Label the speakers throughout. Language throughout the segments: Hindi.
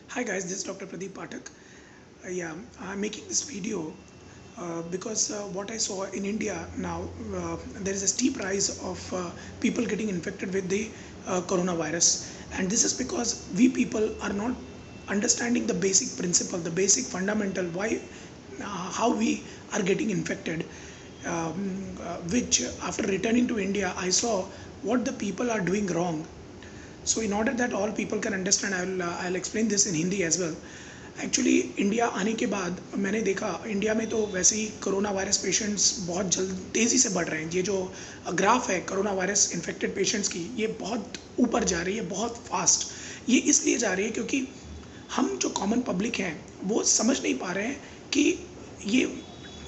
Speaker 1: Hi guys, this is Dr. Pradeep Pathak. Yeah, I'm making this video because what I saw in India now, there is a steep rise of people getting infected with the coronavirus, and this is because we people are not understanding the basic principle, the basic fundamental why, how we are getting infected. Which after returning to India, I saw what the people are doing wrong. So in order that all people can understand, I'll explain this in Hindi as well. Actually India आने के बाद मैंने देखा इंडिया में तो वैसे ही कोरोना वायरस पेशेंट्स बहुत जल्द तेज़ी से बढ़ रहे हैं। ये जो ग्राफ है कोरोना वायरस इन्फेक्टेड पेशेंट्स की, ये बहुत ऊपर जा रही है, बहुत फास्ट। ये इसलिए जा रही है क्योंकि हम जो कॉमन पब्लिक हैं वो समझ नहीं पा रहे हैं कि ये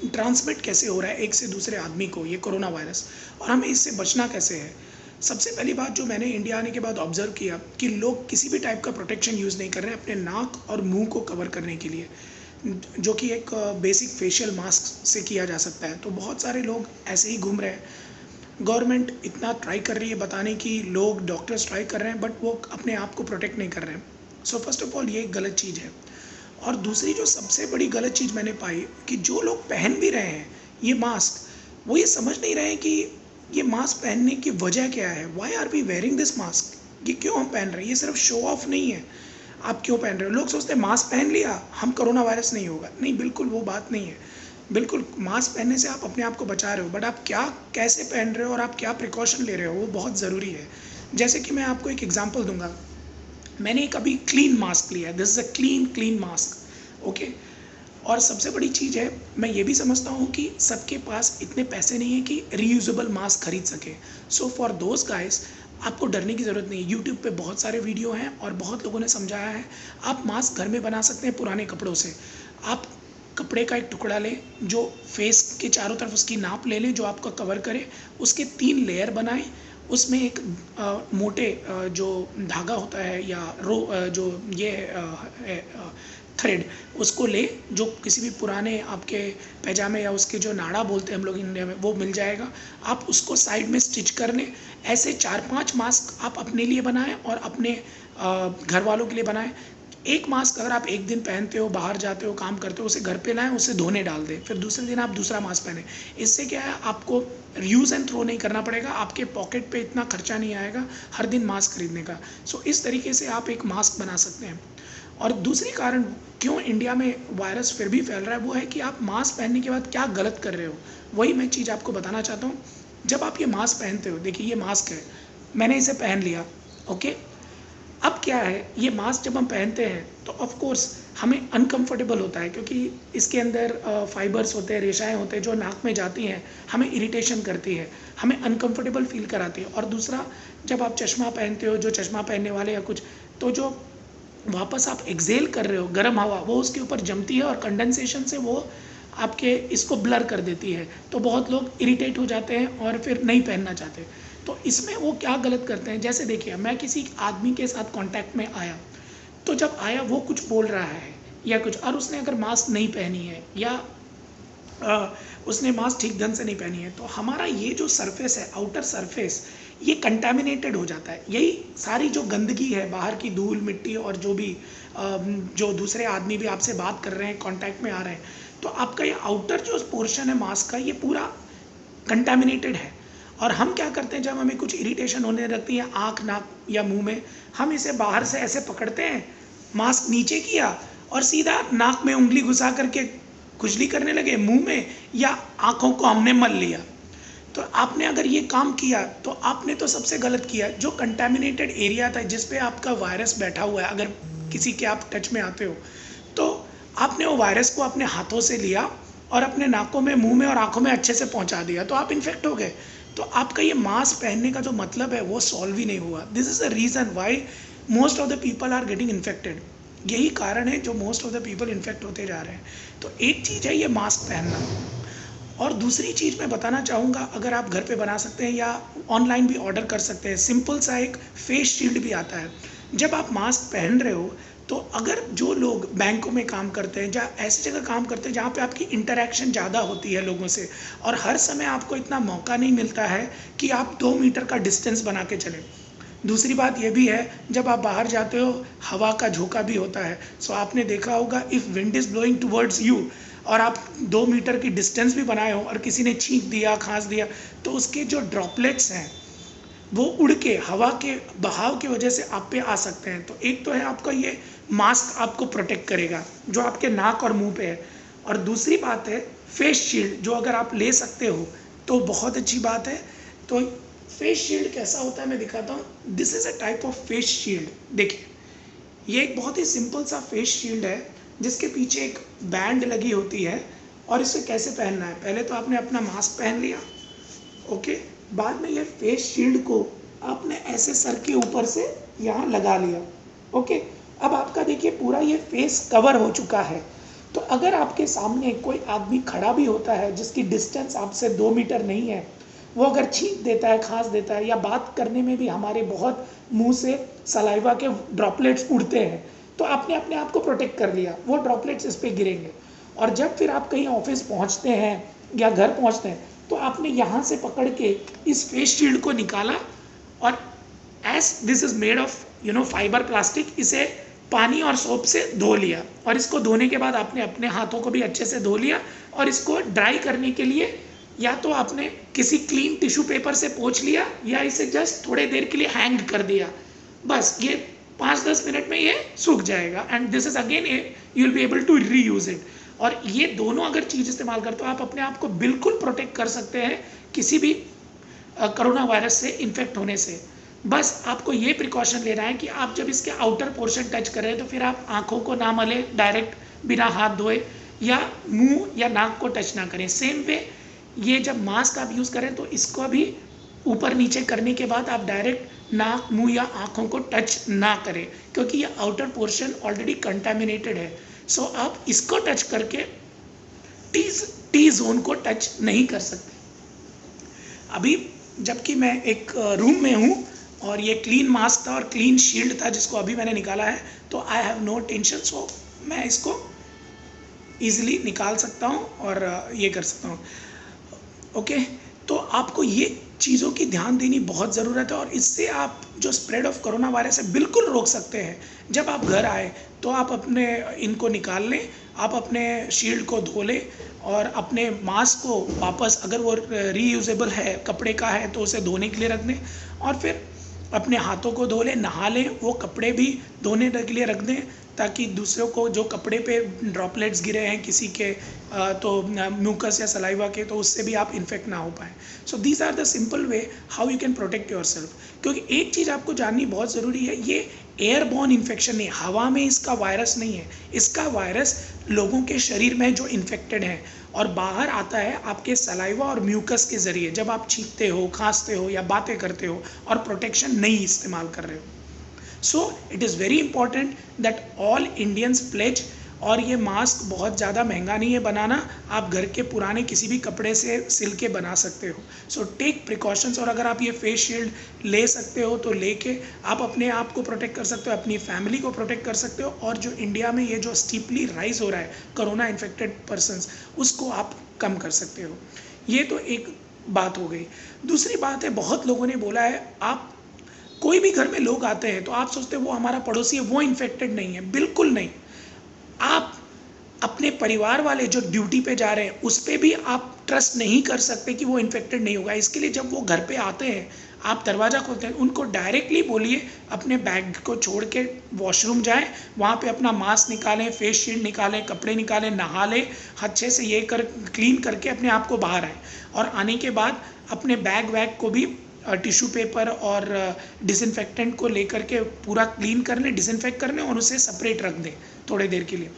Speaker 1: ट्रांसमिट कैसे हो रहा है एक से दूसरे आदमी को, ये कोरोना वायरस, और हमें इससे बचना कैसे है। सबसे पहली बात जो मैंने इंडिया आने के बाद ऑब्जर्व किया कि लोग किसी भी टाइप का प्रोटेक्शन यूज़ नहीं कर रहे हैं अपने नाक और मुंह को कवर करने के लिए, जो कि एक बेसिक फेशियल मास्क से किया जा सकता है। तो बहुत सारे लोग ऐसे ही घूम रहे हैं। गवर्नमेंट इतना ट्राई कर रही है बताने की, लोग डॉक्टर्स ट्राई कर रहे हैं, बट वो अपने आप को प्रोटेक्ट नहीं कर रहे हैं। सो फर्स्ट ऑफ ऑल ये एक गलत चीज़ है। और दूसरी जो सबसे बड़ी गलत चीज़ मैंने पाई कि जो लोग पहन भी रहे हैं ये मास्क, वो ये समझ नहीं रहे हैं कि ये मास्क पहनने की वजह क्या है। Why are we wearing this mask, ये क्यों हम पहन रहे हैं। ये सिर्फ शो ऑफ नहीं है। आप क्यों पहन रहे हो? लोग सोचते हैं मास्क पहन लिया हम कोरोना वायरस नहीं होगा। नहीं, बिल्कुल वो बात नहीं है। बिल्कुल मास्क पहनने से आप अपने आप को बचा रहे हो, बट आप क्या कैसे पहन रहे हो और आप क्या प्रिकॉशन ले रहे हो वो बहुत ज़रूरी है। जैसे कि मैं आपको एक एग्जाम्पल दूंगा। मैंने एक अभी क्लीन मास्क लिया है, this is a clean mask, okay. और सबसे बड़ी चीज़ है, मैं ये भी समझता हूँ कि सबके पास इतने पैसे नहीं है कि रीयूजेबल मास्क खरीद सके। सो फॉर दोज गाइस आपको डरने की ज़रूरत नहीं है। यूट्यूब पे बहुत सारे वीडियो हैं और बहुत लोगों ने समझाया है। आप मास्क घर में बना सकते हैं पुराने कपड़ों से। आप कपड़े का एक टुकड़ा लें जो फेस के चारों तरफ उसकी नाप ले लें जो आपका कवर करे, उसके 3 लेयर बनाएं। उसमें एक मोटे जो धागा होता है या जो ये थ्रेड, उसको ले, जो किसी भी पुराने आपके पैजामे या उसके जो नाड़ा बोलते हैं हम लोग इंडिया में, वो मिल जाएगा। आप उसको साइड में स्टिच कर लें। ऐसे 4-5 मास्क आप अपने लिए बनाएं और अपने घर वालों के लिए बनाएं। एक मास्क अगर आप एक दिन पहनते हो, बाहर जाते हो, काम करते हो, उसे घर पे लाएं, उसे धोने डाल दें, फिर दूसरे दिन आप दूसरा मास्क पहने। इससे क्या है, आपको यूज़ एंड थ्रो नहीं करना पड़ेगा, आपके पॉकेट पे इतना खर्चा नहीं आएगा हर दिन मास्क खरीदने का। सो इस तरीके से आप एक मास्क बना सकते हैं। और दूसरी कारण क्यों इंडिया में वायरस फिर भी फैल रहा है वो है कि आप मास्क पहनने के बाद क्या गलत कर रहे हो। वही मैं चीज़ आपको बताना चाहता हूँ। जब आप ये मास्क पहनते हो, देखिए ये मास्क है, मैंने इसे पहन लिया, ओके। अब क्या है, ये मास्क जब हम पहनते हैं तो ऑफ कोर्स हमें अनकंफर्टेबल होता है क्योंकि इसके अंदर फाइबर्स होते हैं, रेशाएं होते हैं जो नाक में जाती हैं, हमें इरिटेशन करती है, हमें अनकंफर्टेबल फील कराती है। और दूसरा, जब आप चश्मा पहनते हो, जो चश्मा पहनने वाले या कुछ, तो जो वापस आप एक्सेल कर रहे हो गर्म हवा, वो उसके ऊपर जमती है और कंडेंसेशन से वो आपके इसको ब्लर कर देती है। तो बहुत लोग इरिटेट हो जाते हैं और फिर नहीं पहनना चाहते। तो इसमें वो क्या गलत करते हैं, जैसे देखिए मैं किसी आदमी के साथ कांटेक्ट में आया, तो जब आया वो कुछ बोल रहा है या कुछ, और उसने अगर मास्क नहीं पहनी है या उसने मास्क ठीक ढंग से नहीं पहनी है, तो हमारा ये जो सरफेस है, आउटर सरफेस, ये कंटामिनेटेड हो जाता है। यही सारी जो गंदगी है, बाहर की धूल मिट्टी और जो भी जो दूसरे आदमी भी आपसे बात कर रहे हैं, कांटेक्ट में आ रहे हैं, तो आपका ये आउटर जो पोर्शन है मास्क का, ये पूरा कंटामिनेटेड है। और हम क्या करते हैं, जब हमें कुछ इरिटेशन होने लगती है आँख, नाक या मुंह में, हम इसे बाहर से ऐसे पकड़ते हैं, मास्क नीचे किया और सीधा नाक में उंगली घुसा करके खुजली करने लगे, मुंह में या आँखों को हमने मल लिया। तो आपने अगर ये काम किया तो आपने तो सबसे गलत किया। जो कंटामिनेटेड एरिया था जिस पे आपका वायरस बैठा हुआ है, अगर किसी के आप टच में आते हो, तो आपने वो वायरस को अपने हाथों से लिया और अपने नाकों में, मुंह में और आंखों में अच्छे से पहुंचा दिया, तो आप इन्फेक्ट हो गए। तो आपका ये मास्क पहनने का जो मतलब है वो सॉल्व ही नहीं हुआ। This is the reason why most of the people are getting infected. यही कारण है जो most of the people infect होते जा रहे हैं। तो एक चीज़ है ये मास्क पहनना। और दूसरी चीज़ मैं बताना चाहूँगा, अगर आप घर पे बना सकते हैं या ऑनलाइन भी ऑर्डर कर सकते हैं, सिंपल सा एक फेस शील्ड भी आता है। जब आप मास्क पहन रहे हो, तो अगर जो लोग बैंकों में काम करते हैं या ऐसी जगह काम करते हैं जहाँ पे आपकी इंटरेक्शन ज़्यादा होती है लोगों से, और हर समय आपको इतना मौका नहीं मिलता है कि आप 2 मीटर का डिस्टेंस बना के चलें, दूसरी बात ये भी है, जब आप बाहर जाते हो हवा का झोंका भी होता है। सो आपने देखा होगा, if wind is blowing towards you और आप 2 मीटर की डिस्टेंस भी बनाए हो और किसी ने छींक दिया, खांस दिया, तो उसके जो ड्रॉपलेट्स हैं वो उड़ के हवा के बहाव की वजह से आप पे आ सकते हैं। तो एक तो है आपका ये मास्क आपको प्रोटेक्ट करेगा जो आपके नाक और मुंह पे है, और दूसरी बात है फेस शील्ड, जो अगर आप ले सकते हो तो बहुत अच्छी बात है। तो फेस शील्ड कैसा होता है मैं दिखाता हूँ। This is a type of face shield. देखिए, ये एक बहुत ही सिंपल सा फेस शील्ड है जिसके पीछे एक बैंड लगी होती है। और इसे कैसे पहनना है, पहले तो आपने अपना मास्क पहन लिया, ओके, बाद में ये फेस शील्ड को आपने ऐसे सर के ऊपर से यहाँ लगा लिया, ओके। अब आपका देखिए पूरा ये फेस कवर हो चुका है। तो अगर आपके सामने कोई आदमी खड़ा भी होता है जिसकी डिस्टेंस आपसे 2 मीटर नहीं है, वो अगर छींक देता है, खांस देता है, या बात करने में भी हमारे बहुत मुंह से सलाइवा के ड्रॉपलेट्स उड़ते हैं, तो आपने अपने आप को प्रोटेक्ट कर लिया, वो ड्रॉपलेट्स इस पे गिरेंगे। और जब फिर आप कहीं ऑफिस पहुंचते हैं या घर पहुंचते हैं, तो आपने यहाँ से पकड़ के इस फेस शील्ड को निकाला, और as this is made of fibre plastic, इसे पानी और सोप से धो लिया, और इसको धोने के बाद आपने अपने हाथों को भी अच्छे से धो लिया, और इसको ड्राई करने के लिए या तो आपने किसी क्लीन टिश्यू पेपर से पोंछ लिया, या इसे जस्ट थोड़े देर के लिए हैंग कर दिया। बस ये 5-10 मिनट में ये सूख जाएगा, and this is again you will be able to reuse it. और ये दोनों अगर चीज़ इस्तेमाल करते हो, आप अपने आप को बिल्कुल प्रोटेक्ट कर सकते हैं किसी भी कोरोना वायरस से इन्फेक्ट होने से। बस आपको ये प्रिकॉशन लेना है कि आप जब इसके आउटर पोर्शन टच कर रहे हैं तो फिर आप आंखों को ना मलें डायरेक्ट बिना हाथ धोए, या मुंह या नाक को टच ना करें। सेम वे ये जब मास्क आप यूज़ करें तो इसको भी ऊपर नीचे करने के बाद आप डायरेक्ट नाक, मुंह या आंखों को टच ना करें, क्योंकि ये आउटर पोर्शन ऑलरेडी कंटामिनेटेड है। सो आप इसको टच करके टी जोन को टच नहीं कर सकते। अभी जबकि मैं एक रूम में हूँ और ये क्लीन मास्क था और क्लीन शील्ड था जिसको अभी मैंने निकाला है, तो आई हैव नो टेंशन। सो मैं इसको ईजिली निकाल सकता हूँ और ये कर सकता हूँ, ओके। तो आपको ये चीज़ों की ध्यान देनी बहुत ज़रूरत है, और इससे आप जो स्प्रेड ऑफ कोरोना वायरस है बिल्कुल रोक सकते हैं। जब आप घर आए तो आप अपने इनको निकाल लें, आप अपने शील्ड को धो लें, और अपने मास्क को वापस, अगर वो रीयूजेबल है, कपड़े का है, तो उसे धोने के लिए रख दें, और फिर अपने हाथों को धो लें, नहा लें, वो कपड़े भी धोने के लिए रख दें, ताकि दूसरों को जो कपड़े पे ड्रॉपलेट्स गिरे हैं किसी के तो म्यूकस या सलाइवा के, तो उससे भी आप इन्फेक्ट ना हो पाए। So these are the simple way how you can protect yourself. क्योंकि एक चीज़ आपको जाननी बहुत ज़रूरी है, ये एयरबॉर्न इन्फेक्शन नहीं, हवा में इसका वायरस नहीं है। इसका वायरस लोगों के शरीर में जो इन्फेक्टेड हैं, और बाहर आता है आपके सलाइवा और म्यूकस के ज़रिए, जब आप छींकते हो, खांसते हो या बातें करते हो और प्रोटेक्शन नहीं इस्तेमाल कर रहे हो। So it is very important that all Indians pledge. और ये मास्क बहुत ज़्यादा महंगा नहीं है बनाना, आप घर के पुराने किसी भी कपड़े से सिल के बना सकते हो। सो टेक प्रिकॉशंस, और अगर आप ये फेस शील्ड ले सकते हो तो लेके आप अपने आप को प्रोटेक्ट कर सकते हो, अपनी फैमिली को प्रोटेक्ट कर सकते हो, और जो इंडिया में ये जो स्टीपली राइज हो रहा है कोरोना इन्फेक्टेड पर्सनस, उसको आप कम कर सकते हो। ये तो एक बात हो गई। दूसरी बात है, बहुत लोगों ने बोला है, आप कोई भी घर में लोग आते हैं तो आप सोचते हैं वो हमारा पड़ोसी है, वो इन्फेक्टेड नहीं है। बिल्कुल नहीं। आप अपने परिवार वाले जो ड्यूटी पे जा रहे हैं उस पर भी आप ट्रस्ट नहीं कर सकते कि वो इन्फेक्टेड नहीं होगा। इसके लिए जब वो घर पे आते हैं, आप दरवाज़ा खोलते हैं, उनको डायरेक्टली बोलिए अपने बैग को छोड़ के वॉशरूम जाएं, वहाँ पे अपना मास्क निकालें, फेस शील्ड निकालें, कपड़े निकालें, नहा लें, अच्छे से ये क्लीन करके अपने आप को बाहर आएँ। और आने के बाद अपने बैग वैग को भी टिश्यू पेपर और डिसइंफेक्टेंट को लेकर के पूरा क्लीन कर लें, डिसइंफेक्ट कर लें, और उसे सेपरेट रख दें थोड़ी देर के लिए,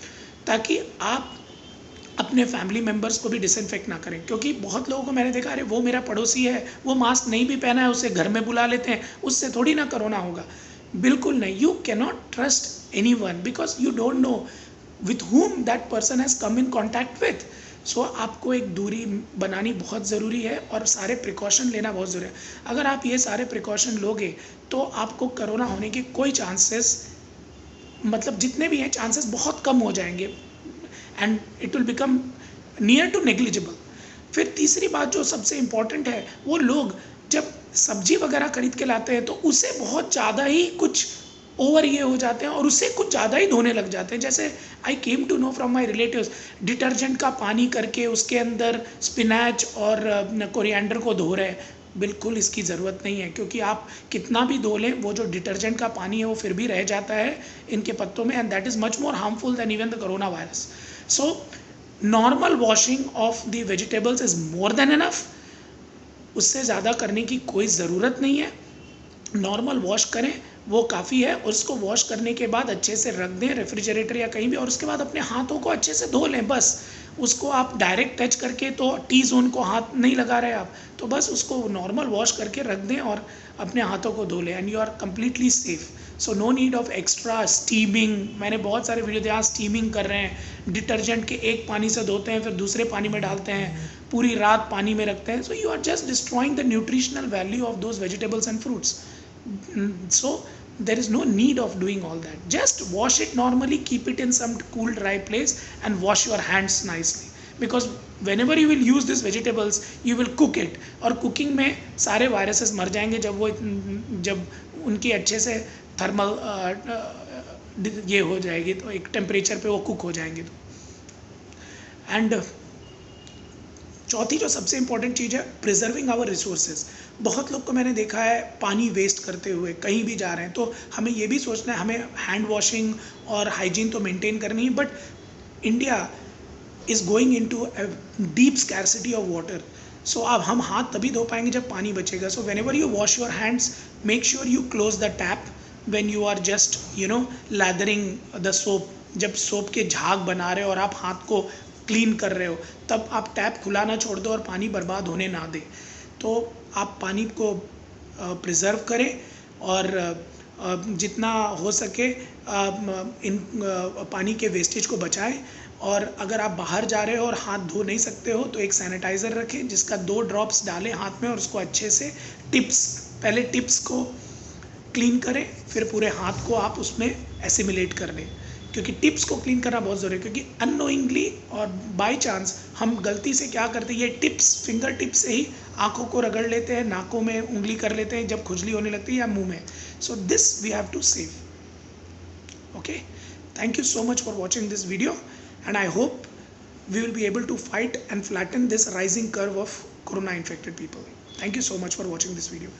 Speaker 1: ताकि आप अपने फैमिली मेम्बर्स को भी डिसइंफेक्ट ना करें। क्योंकि बहुत लोगों को मैंने देखा, अरे वो मेरा पड़ोसी है, वो मास्क नहीं भी पहना है, उसे घर में बुला लेते हैं, उससे थोड़ी ना कोरोना होगा। बिल्कुल नहीं। You cannot trust any one, because you don't know with whom that person has come in contact with. So आपको एक दूरी बनानी बहुत ज़रूरी है, और सारे प्रिकॉशन लेना बहुत ज़रूरी है। अगर आप ये सारे प्रिकॉशन लोगे तो आपको कोरोना होने के कोई चांसेस, मतलब जितने भी हैं चांसेस, बहुत कम हो जाएंगे, and it will become near to negligible. फिर तीसरी बात जो सबसे इम्पॉर्टेंट है, वो लोग जब सब्जी वगैरह खरीद के लाते हैं तो उसे बहुत ज़्यादा ही कुछ ओवर ये हो जाते हैं और उससे कुछ ज़्यादा ही धोने लग जाते हैं। जैसे I came to know from my relatives, detergent का पानी करके उसके अंदर स्पिनैच और कोरिएंडर को धो रहे हैं। बिल्कुल इसकी ज़रूरत नहीं है, क्योंकि आप कितना भी धो लें वो जो डिटर्जेंट का पानी है वो फिर भी रह जाता है इनके पत्तों में, and that is much more harmful then even the corona virus. So normal washing of the vegetables is more than enough. उससे ज़्यादा करने की कोई ज़रूरत नहीं है। नॉर्मल वॉश करें वो काफ़ी है, और उसको वॉश करने के बाद अच्छे से रख दें रेफ्रिजरेटर या कहीं भी, और उसके बाद अपने हाथों को अच्छे से धो लें। बस उसको आप डायरेक्ट टच करके तो टी जोन को हाथ नहीं लगा रहे आप, तो बस उसको नॉर्मल वॉश करके रख दें और अपने हाथों को धो लें, and you are completely safe. So no need of extra steaming. मैंने बहुत सारे वीडियो जहाँ स्टीमिंग कर रहे हैं, डिटर्जेंट के एक पानी से धोते हैं फिर दूसरे पानी में डालते हैं, पूरी रात पानी में रखते हैं। So you are just destroying the nutritional value of those vegetables and fruits. So there is no need of doing all that. Just wash it normally, keep it in some cool dry place and wash your hands nicely, because whenever you will use these vegetables you will cook it, और cooking में सारे viruses मर जाएंगे जब उनकी अच्छे से थर्मल ये हो जाएगी, तो एक टेम्परेचर पे वो कुक हो जाएंगे। एंड चौथी जो सबसे इंपॉर्टेंट चीज़ है, प्रिजर्विंग आवर रिसोर्सेज। बहुत लोग को मैंने देखा है पानी वेस्ट करते हुए कहीं भी जा रहे हैं, तो हमें ये भी सोचना है, हमें हैंड वॉशिंग और हाइजीन तो मेंटेन करनी है, but India is going into a deep scarcity of water. So अब हम हाथ तभी धो पाएंगे जब पानी बचेगा। So whenever you wash your hands, make sure you close the tap when you are just lathering the soap। जब सोप के झाग बना रहे हो और आप हाथ को क्लीन कर रहे हो, तब आप टैप खुला ना छोड़ दो और पानी बर्बाद होने ना दें। तो आप पानी को प्रिजर्व करें और जितना हो सके इन पानी के वेस्टेज को बचाएं। और अगर आप बाहर जा रहे हो और हाथ धो नहीं सकते हो तो एक सैनिटाइज़र रखें जिसका 2 ड्रॉप्स डालें हाथ में, और उसको अच्छे से पहले टिप्स को क्लीन करें, फिर पूरे हाथ को आप उसमें एसिमिलेट कर लें, क्योंकि टिप्स को क्लीन करना बहुत ज़रूरी है। क्योंकि अननोइंगली और बाय चांस हम गलती से क्या करते हैं, ये टिप्स फिंगर टिप्स से ही आँखों को रगड़ लेते हैं, नाकों में उंगली कर लेते हैं जब खुजली होने लगती है, या मुंह में। So this we have to save. Okay, thank you so much for watching this video, and I hope we will be able to fight and flatten this rising curve of corona infected people. Thank you so much for watching this video.